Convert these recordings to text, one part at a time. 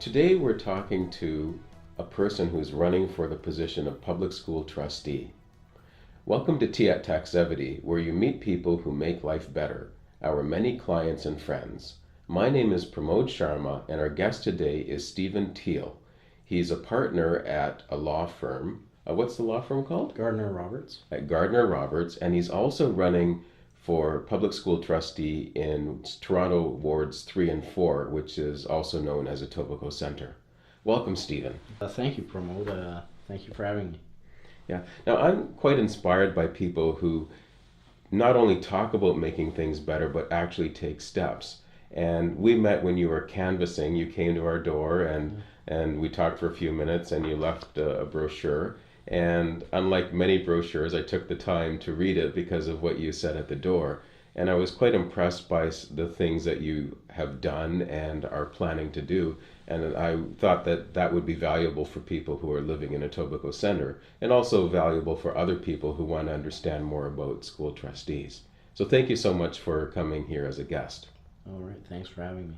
Today we're talking to a person who's running for the position of public school trustee. Welcome to Tea at Taxevity, where you meet people who make life better, our many clients and friends. My name is Pramod Sharma, and our guest today is Stephen Thiele. He's a partner at a law firm. What's the law firm called? Gardiner Roberts. At Gardiner Roberts, and he's also running for public school trustee in Toronto Wards 3 and 4, which is also known as Etobicoke Centre. Welcome, Stephen. Thank you, Pramod. Thank you for having me. Yeah. Now, I'm quite inspired by people who not only talk about making things better, but actually take steps. And we met when you were canvassing. You came to our door and we talked for a few minutes, and you left a brochure. And unlike many brochures, I took the time to read it because of what you said at the door. And I was quite impressed by the things that you have done and are planning to do. And I thought that that would be valuable for people who are living in Etobicoke Centre, and also valuable for other people who want to understand more about school trustees. So thank you so much for coming here as a guest. All right, thanks for having me.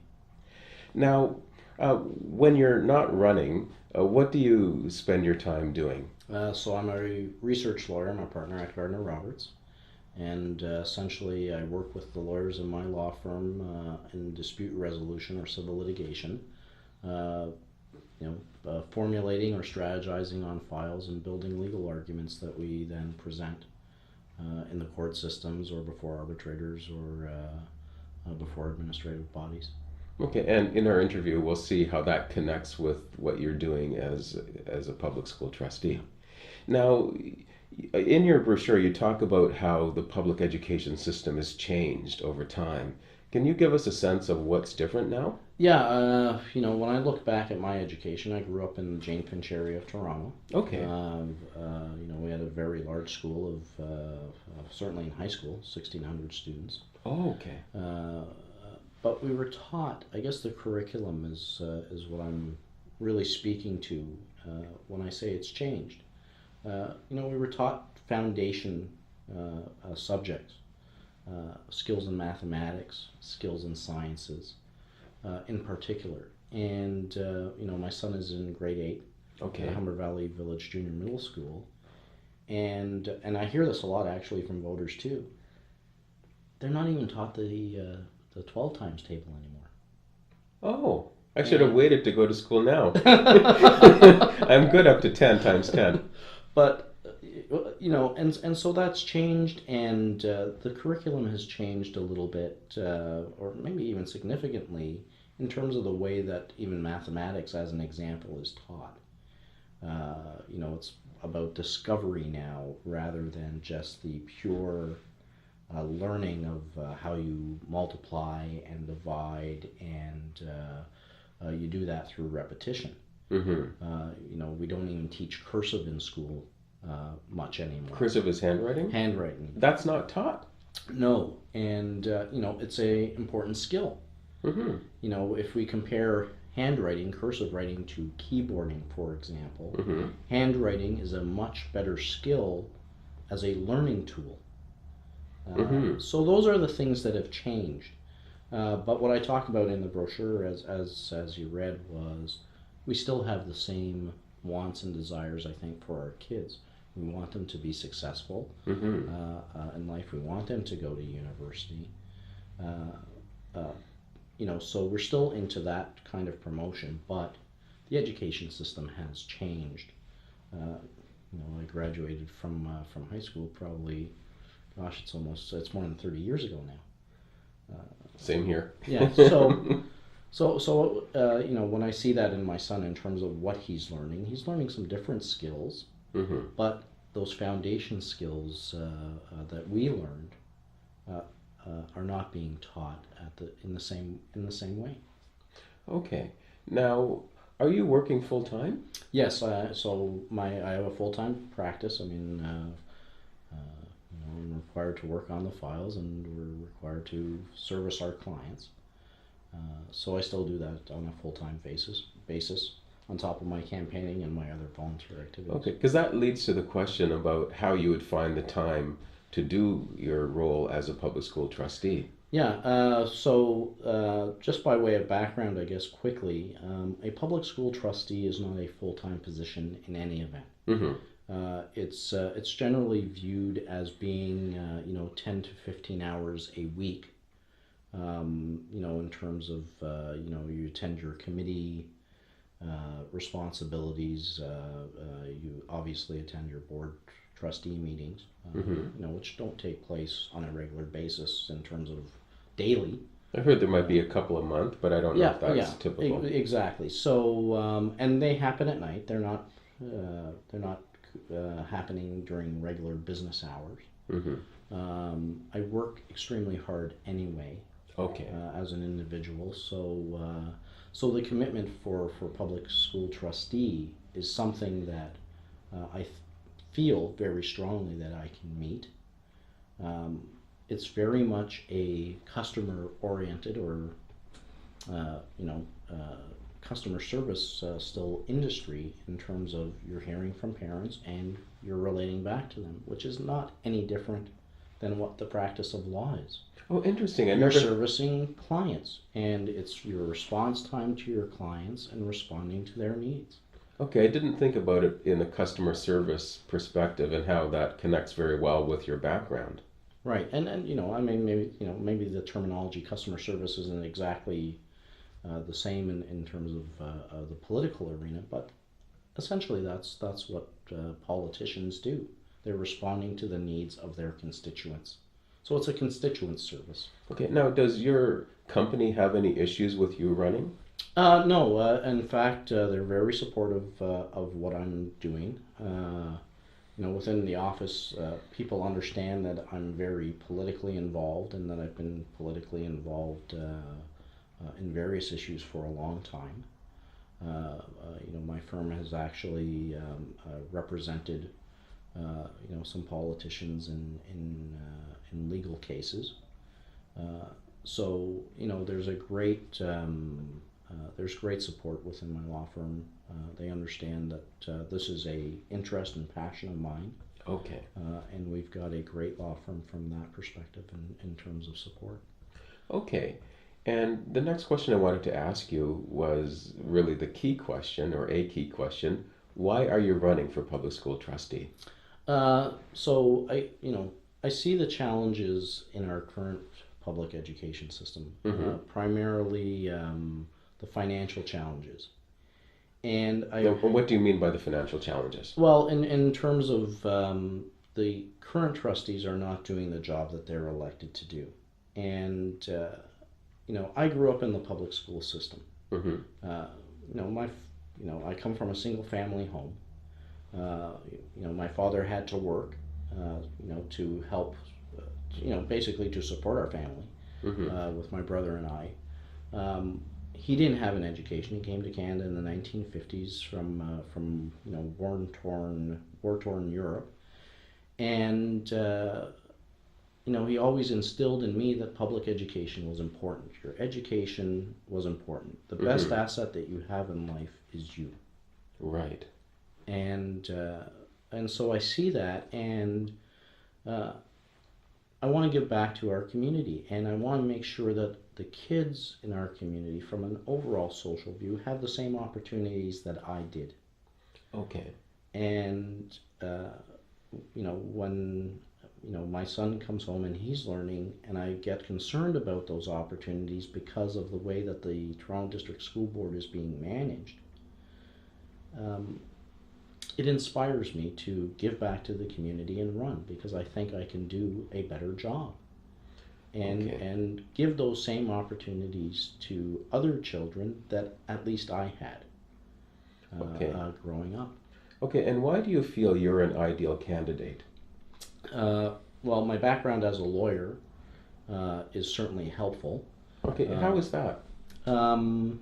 Now, when you're not running, what do you spend your time doing? So I'm a research lawyer. I'm a partner at Gardiner Roberts. And essentially I work with the lawyers in my law firm in dispute resolution or civil litigation, formulating or strategizing on files and building legal arguments that we then present in the court systems or before arbitrators or before administrative bodies. Okay, and in our interview, we'll see how that connects with what you're doing as a public school trustee. Now, in your brochure, you talk about how the public education system has changed over time. Can you give us a sense of what's different now? Yeah, when I look back at my education, I grew up in the Jane Finch area of Toronto. Okay. We had a very large school of certainly in high school, 1,600 students. Oh, okay. But we were taught, I guess the curriculum is what I'm really speaking to when I say it's changed. We were taught foundation subjects, skills in mathematics, skills in sciences in particular. And, my son is in grade 8 Okay. at Humber Valley Village Junior Middle School. And I hear this a lot actually from voters too. They're not even taught the 12 times table anymore. Oh, I should have waited to go to school now. I'm good up to 10 times 10. But, and so that's changed, and the curriculum has changed a little bit, or maybe even significantly, in terms of the way that even mathematics, as an example, is taught. It's about discovery now rather than just the pure learning of how you multiply and divide, and you do that through repetition. Mm-hmm. We don't even teach cursive in school much anymore. Cursive is handwriting? Handwriting. That's not taught? No, and it's a important skill. Mm-hmm. If we compare handwriting, cursive writing, to keyboarding, for example, Mm-hmm. handwriting is a much better skill as a learning tool. Mm-hmm. So those are the things that have changed. But what I talk about in the brochure, as you read, was we still have the same wants and desires, I think, for our kids. We want them to be successful Mm-hmm. in life. We want them to go to university. So we're still into that kind of promotion, but the education system has changed. I graduated from high school probably, gosh, it's more than 30 years ago now. Same here. Yeah, so when I see that in my son in terms of what he's learning some different skills, Mm-hmm. but those foundation skills that we learned are not being taught in the same way. Okay. Now, are you working full time? Yes, I have a full-time practice. I mean, I'm required to work on the files, and we're required to service our clients. So I still do that on a full-time basis on top of my campaigning and my other volunteer activities. Okay, because that leads to the question about how you would find the time to do your role as a public school trustee. Yeah, just by way of background, I guess quickly, a public school trustee is not a full-time position in any event. Mm-hmm. It's generally viewed as being 10 to 15 hours a week. In terms of you attend your committee responsibilities. You obviously attend your board trustee meetings, Mm-hmm. which don't take place on a regular basis in terms of daily. I heard there might be a couple a month, but I don't know Yeah, if that's yeah, typical. exactly. So, and they happen at night. They're not happening during regular business hours. Mm-hmm. I work extremely hard anyway Okay. as an individual. So the commitment for public school trustee is something that I feel very strongly that I can meet. It's very much a customer oriented or uh, you know uh, customer service still industry in terms of you're hearing from parents and you're relating back to them, which is not any different than what the practice of law is. Oh, interesting. I You're never. servicing clients, and it's your response time to your clients and responding to their needs. Okay, I didn't think about it in a customer service perspective and how that connects very well with your background. Right, and I mean maybe the terminology customer service isn't exactly the same in terms of the political arena, but essentially that's what politicians do. They're responding to the needs of their constituents. So it's a constituent service. Okay, now does your company have any issues with you running? No, in fact, they're very supportive of what I'm doing. Within the office, people understand that I'm very politically involved and that I've been politically involved in various issues for a long time. My firm has actually represented, some politicians in legal cases. So there's great support within my law firm. They understand that this is a interest and passion of mine, Okay. and we've got a great law firm from that perspective in terms of support. Okay. And the next question I wanted to ask you was really the key question or a key question. Why are you running for public school trustee? So I see the challenges in our current public education system, Mm-hmm. primarily the financial challenges. And Now, what do you mean by the financial challenges? well, in terms of the current trustees are not doing the job that they're elected to do. And, I grew up in the public school system. Mm-hmm. Uh, I come from a single family home. My father had to work, to help, basically to support our family Mm-hmm. with my brother and I. He didn't have an education. He came to Canada in the 1950s from war-torn Europe, and he always instilled in me that public education was important. Your education was important. The best Mm-hmm. asset that you have in life is you. Right. And so I see that, and uh, I want to give back to our community, and I want to make sure that the kids in our community, from an overall social view, have the same opportunities that I did. Okay. And when my son comes home and he's learning, and I get concerned about those opportunities because of the way that the Toronto District School Board is being managed. It inspires me to give back to the community and run because I think I can do a better job Okay. and give those same opportunities to other children that at least I had Okay. growing up. Okay. And why do you feel you're an ideal candidate? Well, my background as a lawyer is certainly helpful. Okay. Uh, How is that? Um,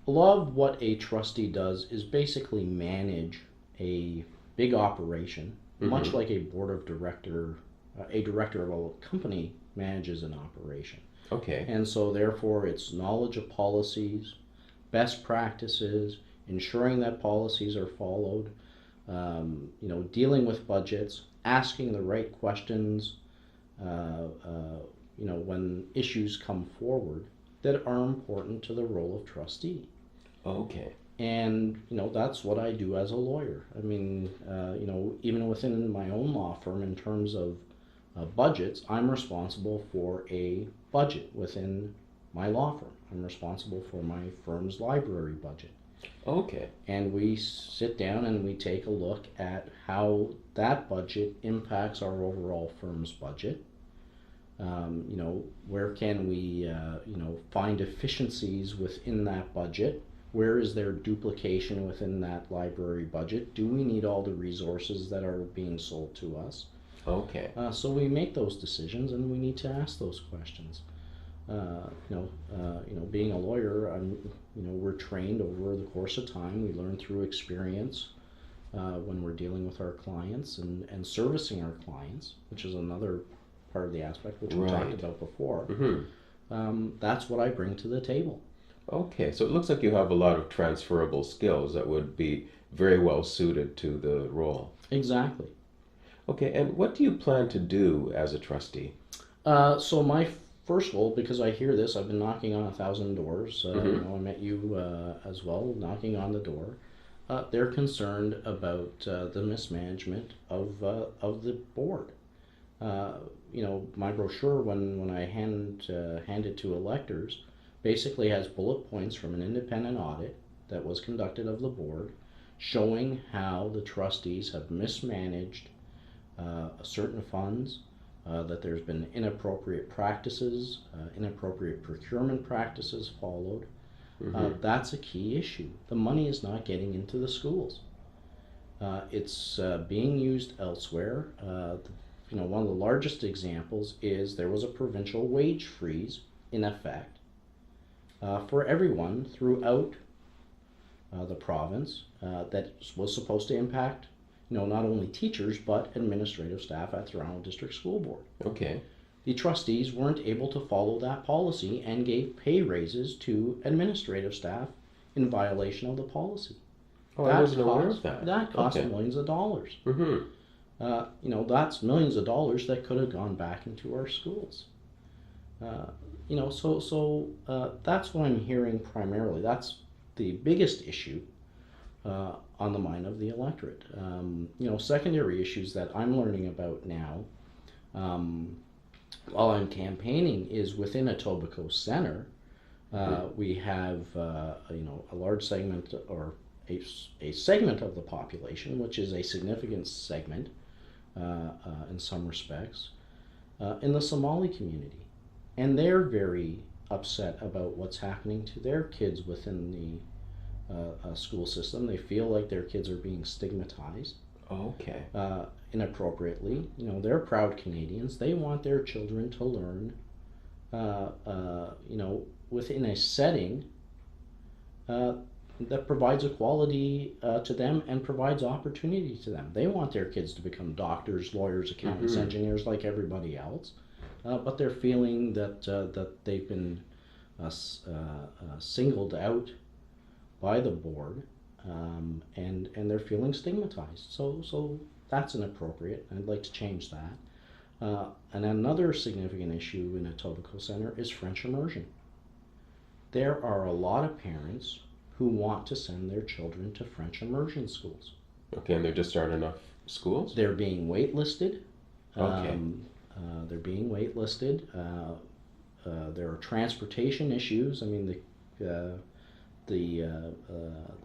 a lot of what a trustee does is basically manage a big operation, much Mm-hmm. like a director of a company manages an operation. Okay. And so, therefore, it's knowledge of policies, best practices, ensuring that policies are followed, dealing with budgets, asking the right questions, uh, uh, when issues come forward that are important to the role of trustee. Okay. And, that's what I do as a lawyer. I mean, even within my own law firm, in terms of budgets, I'm responsible for a budget within my law firm. I'm responsible for my firm's library budget. Okay. And we sit down and we take a look at how that budget impacts our overall firm's budget. Where can we, find efficiencies within that budget? Where is there duplication within that library budget? Do we need all the resources that are being sold to us? Okay. So we make those decisions, and we need to ask those questions. Being a lawyer, we're trained over the course of time. We learn through experience when we're dealing with our clients and servicing our clients, which is another part of the aspect which we talked about before. That's what I bring to the table. Okay, so it looks like you have a lot of transferable skills that would be very well suited to the role. Exactly. Okay, and what do you plan to do as a trustee? So my first goal, because I hear this, I've been knocking on 1,000 doors. I met you as well, knocking on the door. They're concerned about the mismanagement of the board. My brochure, when I hand it to electors, basically has bullet points from an independent audit that was conducted of the board, showing how the trustees have mismanaged certain funds, that there's been inappropriate practices, inappropriate procurement practices followed. That's a key issue. The money is not getting into the schools. It's being used elsewhere. One of the largest examples is there was a provincial wage freeze in effect for everyone throughout the province that was supposed to impact not only teachers but administrative staff at Toronto District School Board. Okay. The trustees weren't able to follow that policy and gave pay raises to administrative staff in violation of the policy. Oh, I wasn't aware of that. That cost millions of dollars. That's millions of dollars that could have gone back into our schools. That's what I'm hearing primarily. That's the biggest issue on the mind of the electorate. Secondary issues that I'm learning about now while I'm campaigning is within Etobicoke Centre. We have a large segment, or a segment of the population, which is a significant segment in some respects, in the Somali community. And they're very upset about what's happening to their kids within the school system. They feel like their kids are being stigmatized. Okay. Inappropriately. They're proud Canadians. They want their children to learn, within a setting that provides equality to them and provides opportunity to them. They want their kids to become doctors, lawyers, accountants, engineers like everybody else, but they're feeling that they've been singled out by the board, and they're feeling stigmatized. So that's inappropriate. I'd like to change that. And another significant issue in Etobicoke Centre is French immersion. There are a lot of parents who want to send their children to French immersion schools. Okay, and there just aren't enough schools? They're being waitlisted. Okay. They're being waitlisted. There are transportation issues. I mean, the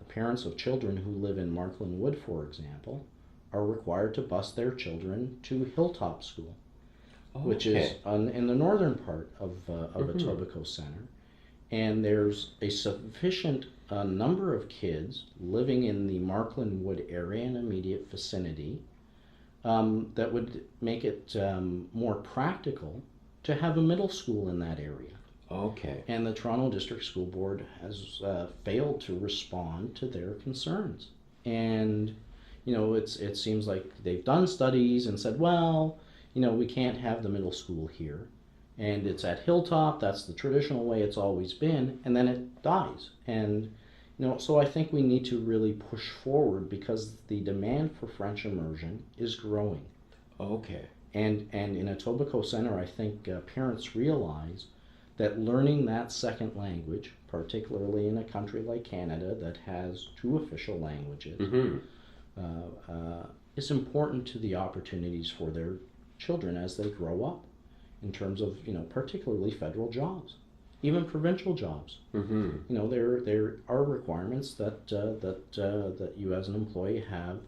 parents of children who live in Markland Wood, for example, are required to bus their children to Hilltop School, which is in the northern part of Etobicoke Centre. And there's a sufficient number of kids living in the Markland Wood area and immediate vicinity that would make it more practical to have a middle school in that area. Okay. And the Toronto District School Board has failed to respond to their concerns. And, it seems like they've done studies and said, well, we can't have the middle school here. And it's at Hilltop, that's the traditional way it's always been, and then it dies. And, so I think we need to really push forward because the demand for French immersion is growing. Okay. And in Etobicoke Center, I think parents realize that learning that second language, particularly in a country like Canada that has two official languages, Mm-hmm. is important to the opportunities for their children as they grow up, in terms of, particularly federal jobs, even provincial jobs. Mm-hmm. There are requirements that you as an employee have,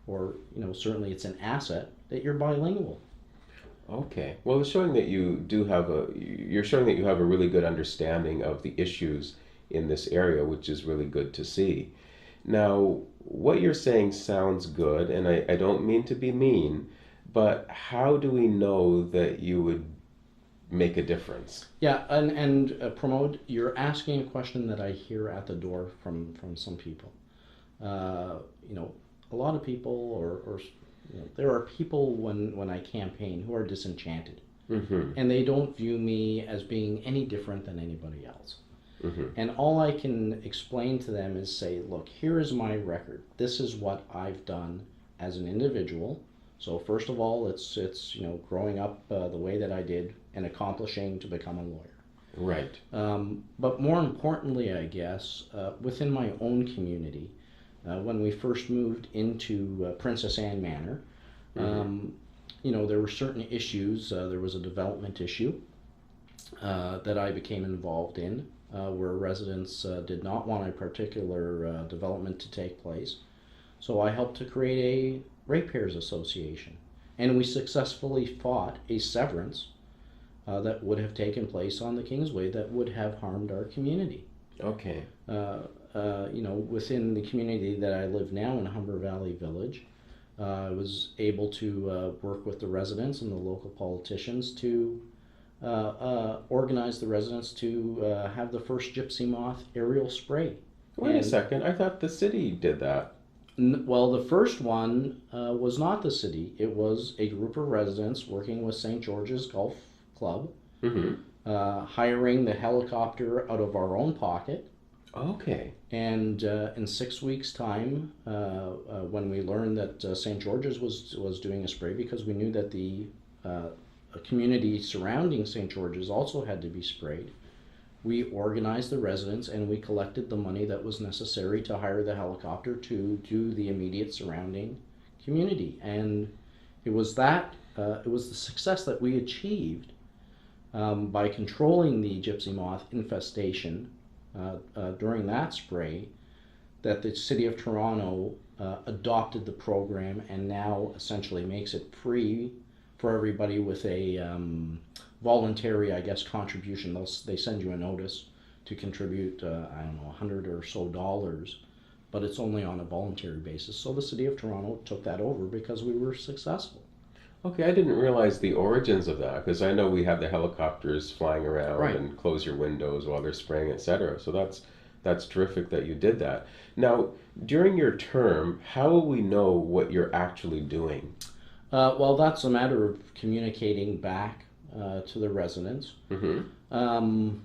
or certainly it's an asset that you're bilingual. Okay. Well, it's showing that you're showing that you have a really good understanding of the issues in this area, which is really good to see. Now, what you're saying sounds good, and I don't mean to be mean, but how do we know that you would make a difference? Yeah, and Pramod, you're asking a question that I hear at the door from some people. A lot of people, or there are people when I campaign who are disenchanted, Mm-hmm. and they don't view me as being any different than anybody else. Mm-hmm. And all I can explain to them is say, look, here is my record. This is what I've done as an individual. So first of all, it's growing up the way that I did and accomplishing to become a lawyer. Right. But more importantly, I guess, within my own community, when we first moved into Princess Anne Manor, there were certain issues. There was a development issue that I became involved in, where residents did not want a particular development to take place. So I helped to create a ratepayers association, and we successfully fought a severance that would have taken place on the Kingsway that would have harmed our community. Okay. Within the community that I live now in Humber Valley Village, I was able to work with the residents and the local politicians to organize the residents to have the first gypsy moth aerial spray. Wait a second. I thought the city did that. Well, the first one was not the city. It was a group of residents working with St. George's Golf Club, hiring the helicopter out of our own pocket. Okay. And in 6 weeks' time, when we learned that St. George's was doing a spray, because we knew that the community surrounding St. George's also had to be sprayed, we organized the residents and we collected the money that was necessary to hire the helicopter to do the immediate surrounding community. And it was the success that we achieved by controlling the gypsy moth infestation during that spray, that the City of Toronto adopted the program and now essentially makes it free for everybody with a voluntary, I guess, contribution. They send you a notice to contribute, I don't know, $100 or so, but it's only on a voluntary basis. So the City of Toronto took that over because we were successful. Okay, I didn't realize the origins of that, because I know we have the helicopters flying around Right. and close your windows while they're spraying, etc. So that's terrific that you did that. Now, during your term, how will we know what you're actually doing? Well, that's a matter of communicating back to the residents. Mm-hmm.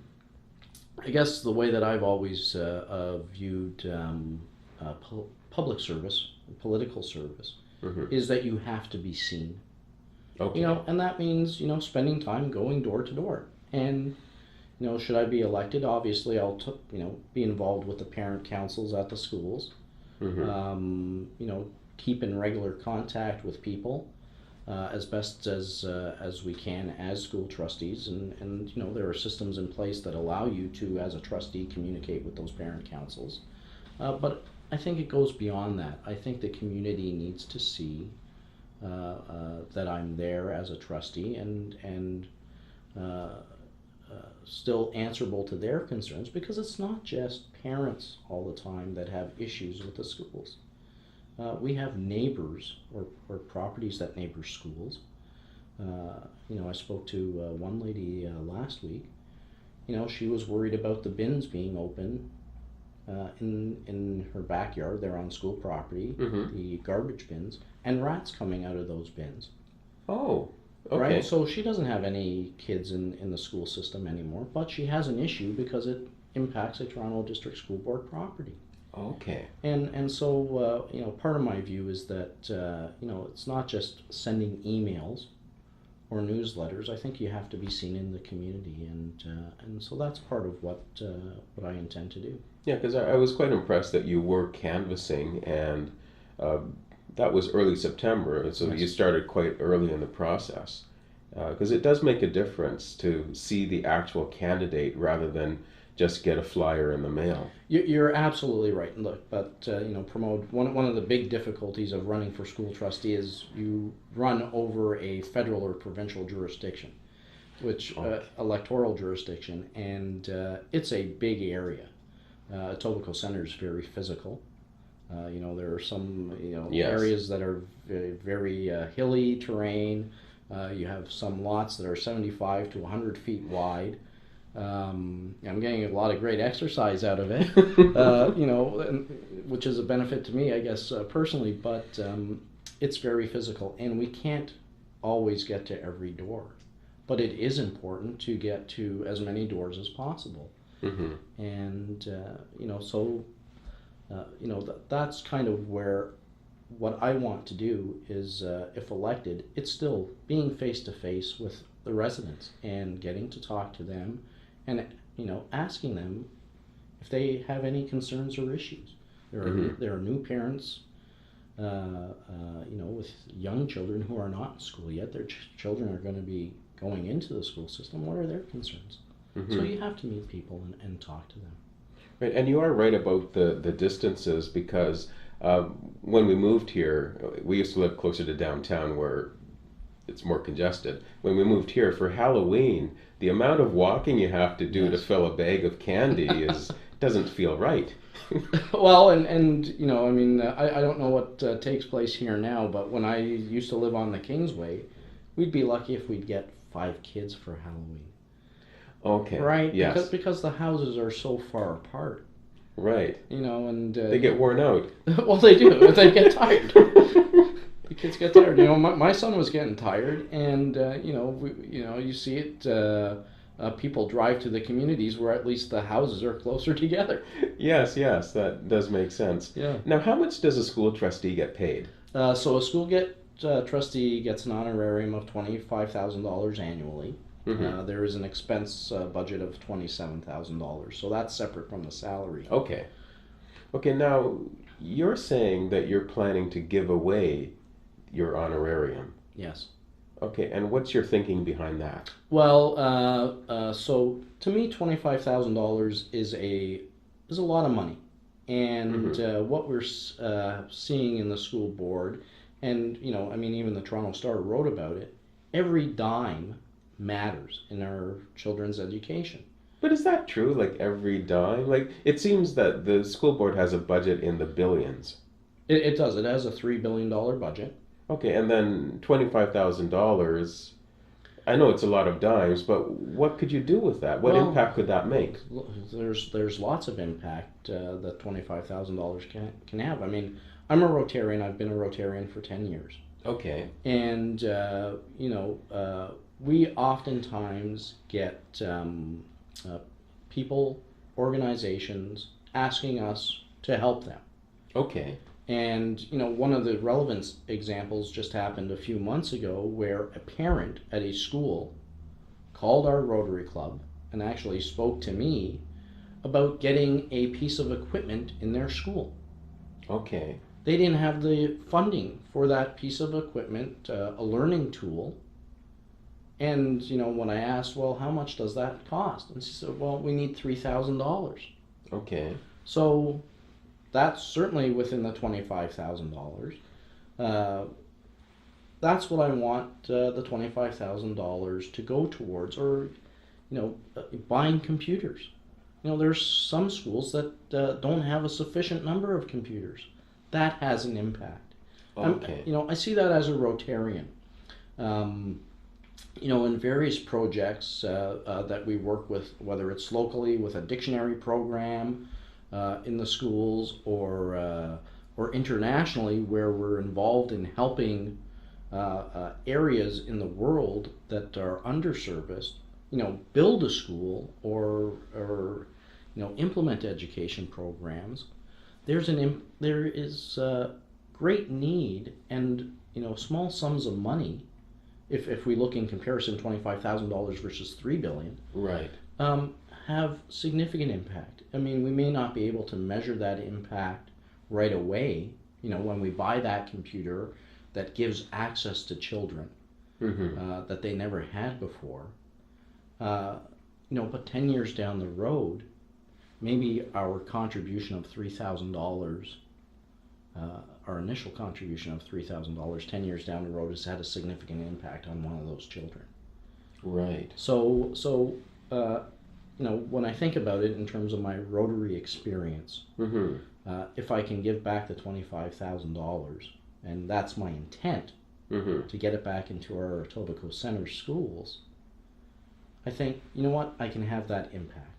I guess the way that I've always viewed public service, political service, is that you have to be seen. Okay. And that means, spending time going door to door. And, should I be elected, obviously I'll, be involved with the parent councils at the schools. Keep in regular contact with people as best as we can as school trustees. And there are systems in place that allow you to, as a trustee, communicate with those parent councils. But I think it goes beyond that. I think the community needs to see that I'm there as a trustee and still answerable to their concerns, because it's not just parents all the time that have issues with the schools. We have neighbors or properties that neighbor schools. I spoke to one lady last week. She was worried about the bins being open in her backyard. They're on school property, the garbage bins, and rats coming out of those bins. Oh, okay. Right? So she doesn't have any kids in the school system anymore, but she has an issue because it impacts a Toronto District School Board property. Okay. And so part of my view is that it's not just sending emails or newsletters. I think you have to be seen in the community, and so that's part of what I intend to do. Yeah, because I was quite impressed that you were canvassing, and uh, that was early September, so Yes. you started quite early in the process. Because it does make a difference to see the actual candidate rather than just get a flyer in the mail. You're absolutely right. Look, but promote one of the big difficulties of running for school trustee is you run over a federal or provincial jurisdiction, which electoral jurisdiction, and it's a big area. Etobicoke Center is very physical. There are some Yes. areas that are very hilly terrain. You have some lots that are 75 to 100 feet wide. I'm getting a lot of great exercise out of it, which is a benefit to me, I guess, personally, but it's very physical, and we can't always get to every door. But it is important to get to as many doors as possible. Mm-hmm. And, that's kind of where what I want to do is, if elected, it's still being face to face with the residents and getting to talk to them and asking them if they have any concerns or issues. There are new parents, with young children who are not in school yet. Their children are going to be going into the school system. What are their concerns? Mm-hmm. So you have to meet people and talk to them. Right, and you are right about the distances because when we moved here, we used to live closer to downtown where it's more congested. When we moved here for Halloween, the amount of walking you have to do to fill a bag of candy doesn't feel right. Well, and I don't know what takes place here now, but when I used to live on the Kingsway, we'd be lucky if we'd get 5 kids for Halloween. Okay. Right? Yes. Because the houses are so far apart. Right. And they get worn out. Well, they do. They get tired. The kids get tired. My son was getting tired, and you see it. People drive to the communities where at least the houses are closer together. Yes, that does make sense. Yeah. Now, how much does a school trustee get paid? So a school trustee gets an honorarium of $25,000 annually. Mm-hmm. There is an expense budget of $27,000, so that's separate from the salary. Okay. Now you're saying that you're planning to give away your honorarium. Yes. Okay, and what's your thinking behind that? Well, so to me, $25,000 is a lot of money, and what we're seeing in the school board, and even the Toronto Star wrote about it. Every dime matters in our children's education. But is that true? Like every dime? Like it seems that the school board has a budget in the billions. It does. It has a $3 billion budget. Okay, and then $25,000. I know it's a lot of dimes, but what could you do with that? What impact could that make? There's lots of impact that $25,000 can have. I mean, I'm a Rotarian. I've been a Rotarian for 10 years. Okay. And we oftentimes get people, organizations asking us to help them. Okay. And one of the relevant examples just happened a few months ago where a parent at a school called our Rotary Club and actually spoke to me about getting a piece of equipment in their school. Okay. They didn't have the funding for that piece of equipment, a learning tool. And when I asked, well, how much does that cost? And she said, well, we need $3,000. Okay. So that's certainly within the $25,000. That's what I want the $25,000 to go towards, or buying computers. There's some schools that don't have a sufficient number of computers. That has an impact. Okay. I see that as a Rotarian. In various projects that we work with, whether it's locally with a dictionary program in the schools, or internationally where we're involved in helping areas in the world that are underserviced, build a school or implement education programs. There is great need, and small sums of money if we look in comparison, $25,000 versus $3 billion, Right. have significant impact. I mean, we may not be able to measure that impact right away, when we buy that computer that gives access to children that they never had before. But 10 years down the road, maybe our contribution of $3,000, our initial contribution of $3,000, 10 years down the road has had a significant impact on one of those children. Right. So when I think about it in terms of my Rotary experience, if I can give back the $25,000, and that's my intent, to get it back into our Etobicoke Center schools, I think, I can have that impact.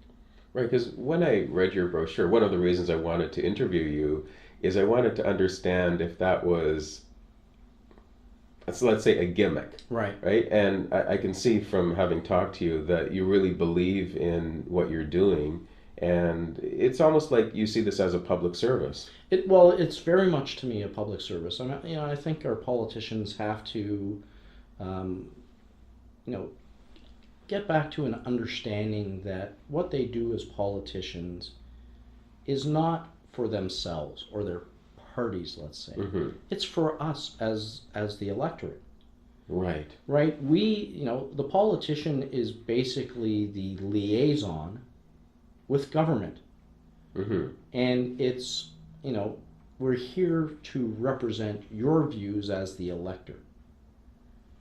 Right, because when I read your brochure, one of the reasons I wanted to interview you is I wanted to understand if that was, let's say, a gimmick. Right. Right? And I can see from having talked to you that you really believe in what you're doing, and it's almost like you see this as a public service. It's very much to me a public service. I think our politicians have to, get back to an understanding that what they do as politicians is not for themselves or their parties, let's say. It's for us as the electorate. Right. Right? We, the politician is basically the liaison with government. And it's, we're here to represent your views as the elector.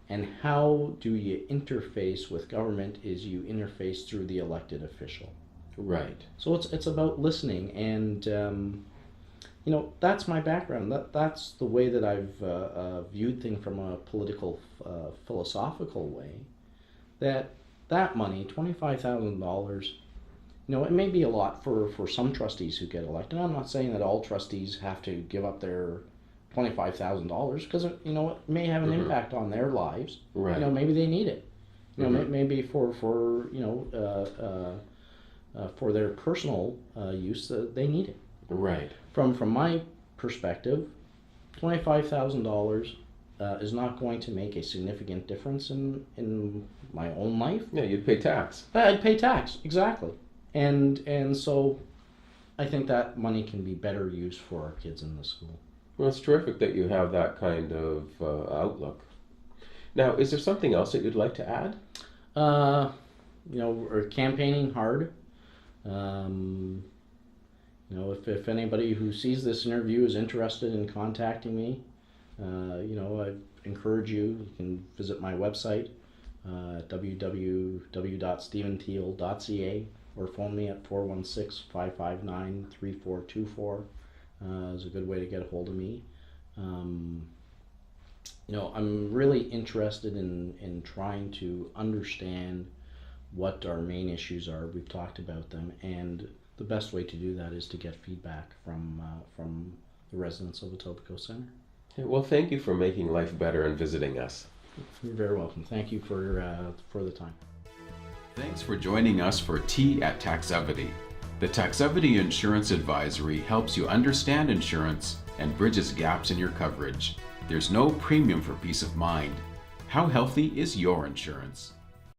And how do you interface with government is you interface through the elected official. Right. So it's about listening, and that's my background. That's the way that I've viewed things from a political, philosophical way. That money, $25,000, it may be a lot for some trustees who get elected. I'm not saying that all trustees have to give up their $25,000 because it may have an impact on their lives. Right. Maybe they need it. Maybe for their personal use, they need it. Right. From my perspective, $25,000 is not going to make a significant difference in my own life. Yeah, you'd pay tax. I'd pay tax, exactly. And so I think that money can be better used for our kids in the school. Well, it's terrific that you have that kind of outlook. Now, is there something else that you'd like to add? We're campaigning hard. If anybody who sees this interview is interested in contacting me, I encourage you. You can visit my website, www.stephenthiele.ca, or phone me at 416-559-3424. Is a good way to get a hold of me. I'm really interested in trying to understand what our main issues are. We've talked about them, and the best way to do that is to get feedback from the residents of Etobicoke Center. Well, thank you for making life better and visiting us. You're very welcome. Thank you for the time. Thanks for joining us for Tea at Taxevity. The Taxevity Insurance Advisory helps you understand insurance and bridges gaps in your coverage. There's no premium for peace of mind. How healthy is your insurance?